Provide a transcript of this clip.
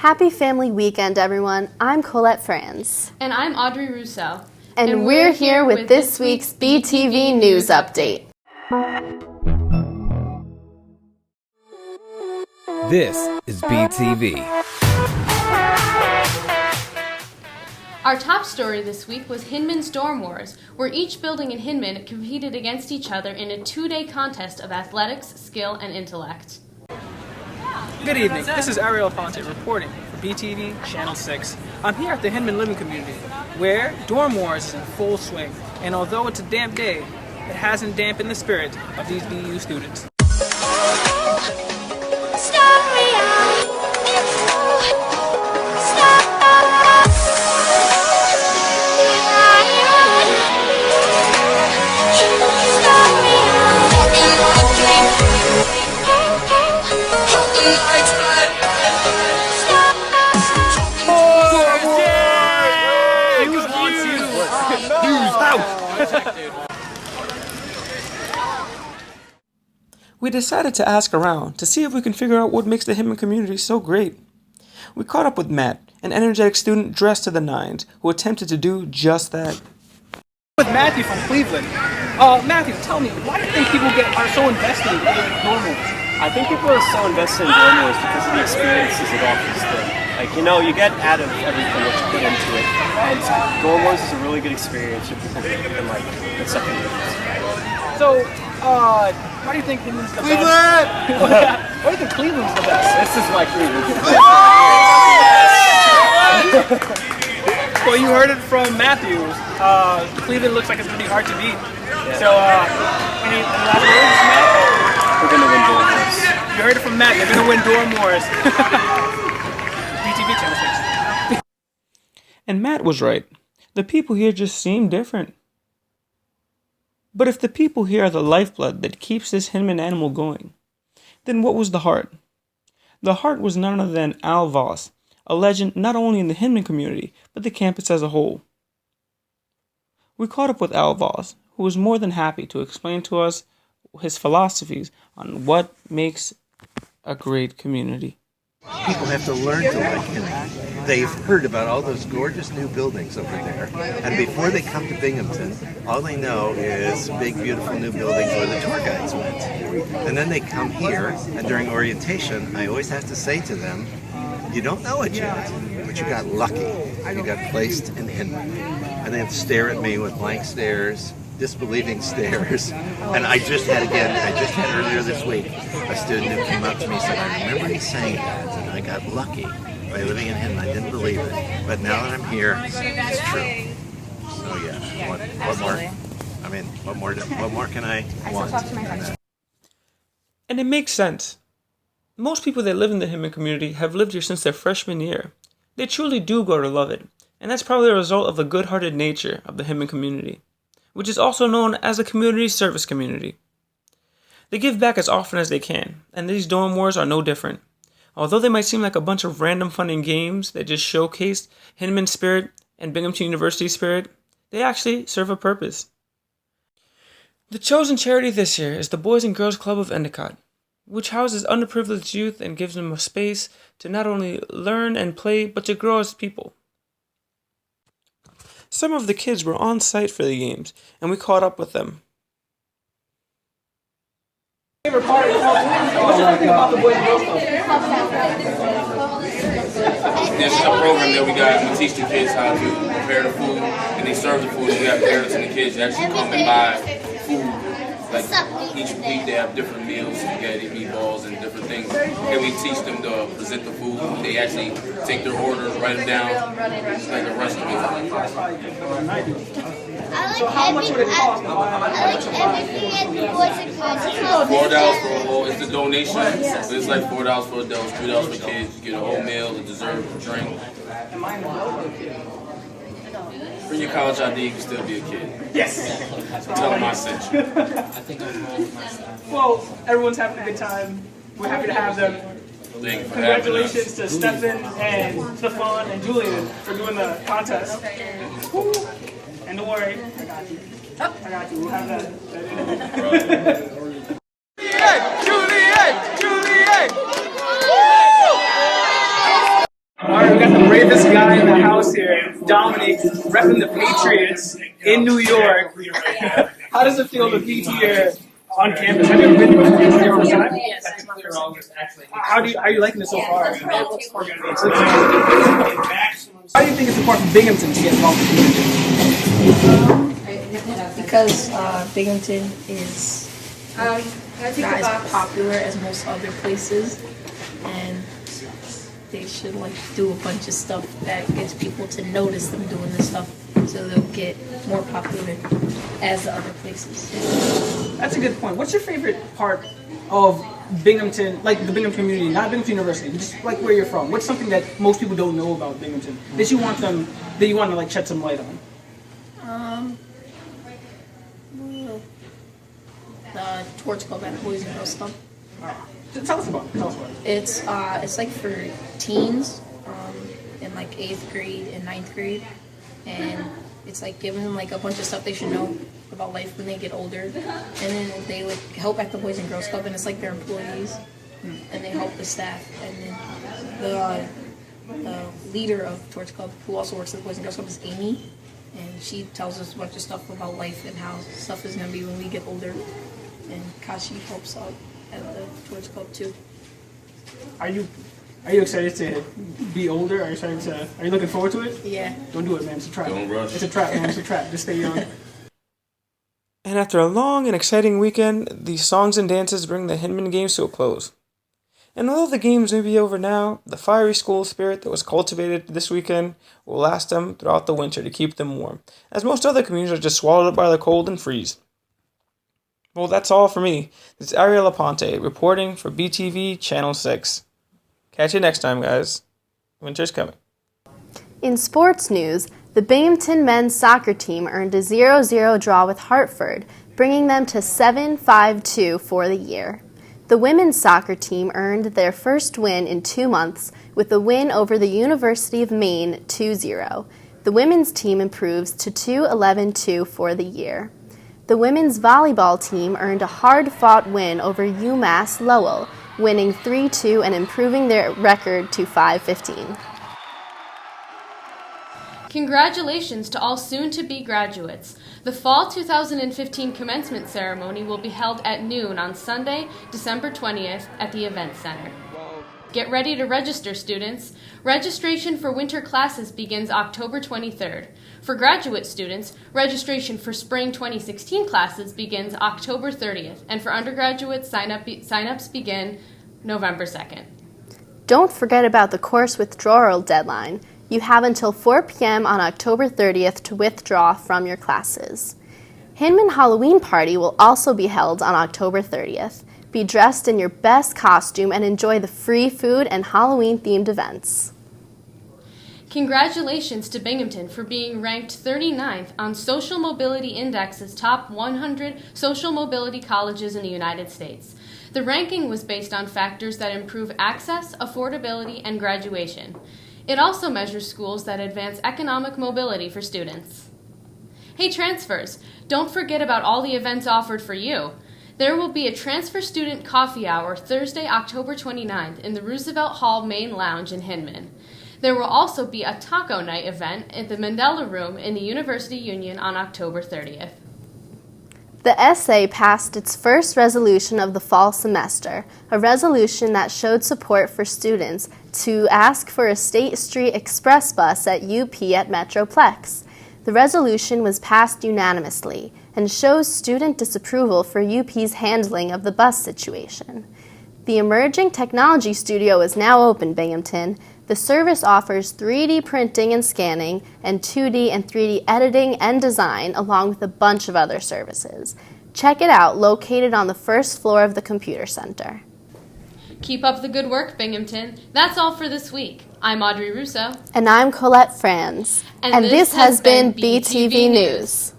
Happy Family Weekend, everyone. I'm Colette Franze. And I'm Audrey Russo. And we're here with this week's BTV News Update. This is BTV. Our top story this week was Hinman's Dorm Wars, where each building in Hinman competed against each other in a 2-day contest of athletics, skill, and intellect. Good evening, this is Ariel Aponte reporting for BTV Channel 6. I'm here at the Hinman Living Community, where Dorm Wars is in full swing, and although it's a damp day, it hasn't dampened the spirit of these BU students. We decided to ask around to see if we can figure out what makes the Hinman community so great. We caught up with Matt, an energetic student dressed to the nines, who attempted to do just that. With Matthew from Cleveland. Matthew, tell me, why do you think people are so invested in dorm wars? I think people are so invested in dorm wars because of the experiences it offers them. Like, you get out of everything what you put into it. And dorm wars is a really good experience for people who can, get second years. So, why do you think Hinman's the best? Why do you think Cleveland's the best? This is why Cleveland's the best. Well, you heard it from Matthew. Cleveland looks like it's going to be hard to beat. Yeah. So, any last words, Matt? We're going to win dorm wars. You heard it from Matt. They're going to win dorm wars. BTV Channel 6. And Matt was right. The people here just seem different. But if the people here are the lifeblood that keeps this Hinman animal going, then what was the heart? The heart was none other than Al Voss, a legend not only in the Hinman community, but the campus as a whole. We caught up with Al Voss, who was more than happy to explain to us his philosophies on what makes a great community. People have to learn to like Hinman. They've heard about all those gorgeous new buildings over there, and before they come to Binghamton, all they know is big, beautiful new buildings where the tour guides went. And then they come here, and during orientation, I always have to say to them, you don't know it yet, but you got lucky. You got placed in Hinman. And they have to stare at me with blank stares, disbelieving stares. And I just had earlier this week, a student who came up to me and said, I remember you saying that, and I got lucky by living in Hinman. I didn't believe it. But now that I'm here, it's true. So yeah, what more? I mean, what more can I want? And it makes sense. Most people that live in the Hinman community have lived here since their freshman year. They truly do grow to love it, and that's probably a result of the good-hearted nature of the Hinman community, which is also known as a community service community. They give back as often as they can, and these dorm wars are no different. Although they might seem like a bunch of random fun and games that just showcase Hinman spirit and Binghamton University spirit, they actually serve a purpose. The chosen charity this year is the Boys and Girls Club of Endicott, which houses underprivileged youth and gives them a space to not only learn and play, but to grow as people. Some of the kids were on site for the games, and we caught up with them. Favorite part of what's your favorite about the Boys and Girls Club? This is a program that we got. We teach the kids how to prepare the food, and they serve the food. We got parents and the kids that actually come and buy food. Like each week they have different meals, spaghetti, meatballs, and different things. And we teach them to present the food. They actually take their orders, write them down, like a restaurant. How much would it cost? $4 for a whole. It's a donation, but it's like $4 for adults, $3 for kids. You get a whole meal, a dessert, a drink. Bring your college ID, you can still be a kid. Yes. So tell them I sent you. Well, everyone's having a good time. We're happy to have them. Thank you for having us. Congratulations to Stefan and Stefan and Julian for doing the contest. Woo. And don't worry, I got you. I got you. We'll have that. Juliet! house here, Dominic, repping the Patriots in New York. How does it feel to be here on campus? Have you ever been to your first time? Yes. How are you liking it so far? How do you think it's important for Binghamton to get involved in the community? Because Binghamton is not as popular as most other places, and they should do a bunch of stuff that gets people to notice them doing this stuff, so they'll get more popular as the other places. That's a good point. What's your favorite part of Binghamton, like the Binghamton community, not Binghamton University, just like where you're from? What's something that most people don't know about Binghamton that you want to shed some light on? The Torch Club at Boys and Girls Club. Tell us about it. It's like for teens in like 8th grade and 9th grade, and it's like giving them like a bunch of stuff they should know about life when they get older, and then they would help at the Boys and Girls Club, and it's like their employees, and they help the staff, and then the leader of Torch Club, who also works at the Boys and Girls Club, is Amy, and she tells us a bunch of stuff about life and how stuff is going to be when we get older, and Kashi helps out at the Torch Club too. Are you excited to be older? Are you looking forward to it? Yeah. Don't do it, man. It's a trap. Don't rush. It's a trap, man. It's a trap. Just stay young. And after a long and exciting weekend, the songs and dances bring the Hinman games to a close. And although the games may be over now, the fiery school spirit that was cultivated this weekend will last them throughout the winter to keep them warm, as most other communities are just swallowed up by the cold and freeze. Well, that's all for me. This is Ariel Aponte reporting for BTV Channel 6. Catch you next time, guys. Winter's coming. In sports news, the Binghamton men's soccer team earned a 0-0 draw with Hartford, bringing them to 7-5-2 for the year. The women's soccer team earned their first win in 2 months with a win over the University of Maine 2-0. The women's team improves to 2-11-2 for the year. The women's volleyball team earned a hard-fought win over UMass Lowell, winning 3-2 and improving their record to 5-15. Congratulations to all soon-to-be graduates. The Fall 2015 commencement ceremony will be held at noon on Sunday, December 20th at the Event Center. Get ready to register, students. Registration for winter classes begins October 23rd. For graduate students, registration for spring 2016 classes begins October 30th, and for undergraduates, sign-ups begin November 2nd. Don't forget about the course withdrawal deadline. You have until 4 p.m. on October 30th to withdraw from your classes. Hinman Halloween Party will also be held on October 30th. Be dressed in your best costume and enjoy the free food and Halloween-themed events. Congratulations to Binghamton for being ranked 39th on Social Mobility Index's top 100 social mobility colleges in the United States. The ranking was based on factors that improve access, affordability, and graduation. It also measures schools that advance economic mobility for students. Hey transfers, don't forget about all the events offered for you. There will be a transfer student coffee hour Thursday, October 29th in the Roosevelt Hall Main Lounge in Hinman. There will also be a taco night event at the Mandela Room in the University Union on October 30th. The SA passed its first resolution of the fall semester, a resolution that showed support for students to ask for a State Street Express bus at UP at Metroplex. The resolution was passed unanimously and shows student disapproval for UP's handling of the bus situation. The Emerging Technology Studio is now open, Binghamton. The service offers 3D printing and scanning and 2D and 3D editing and design, along with a bunch of other services. Check it out, located on the first floor of the Computer Center. Keep up the good work, Binghamton. That's all for this week. I'm Audrey Russo. And I'm Colette Franze. And this has been BTV News.